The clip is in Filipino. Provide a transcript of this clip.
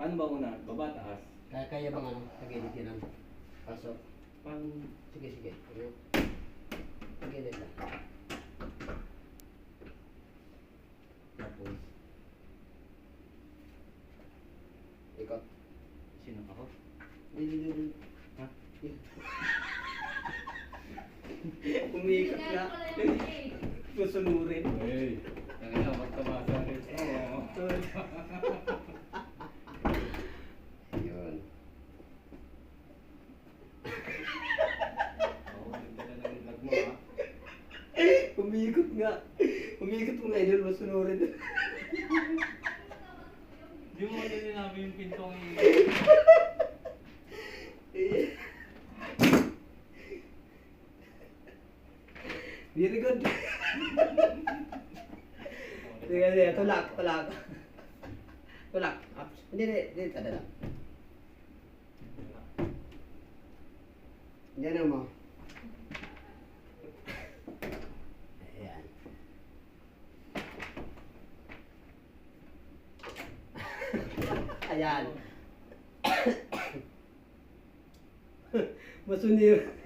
Paano ba una? Baba, taas? Kaya bang ano, sa gilid yun. Pasok. Paano? Sige. Ano? Sa gilid lang. Tapos. Ikot. Sino ako? Hindi. Ha? Umiikot nga. Susunurin. Hey, tangina, magtamasa rin. Ayun. Oo, nagdala ng vlog mo ha. Umiikot nga. Umiikot mo nga, idol, masunurin. Di mo din namin yung pintong Very good. Sige, tulak. Tulak. Hindi, tada lang. Diyan mo. Ayan. Ayan. Masunir.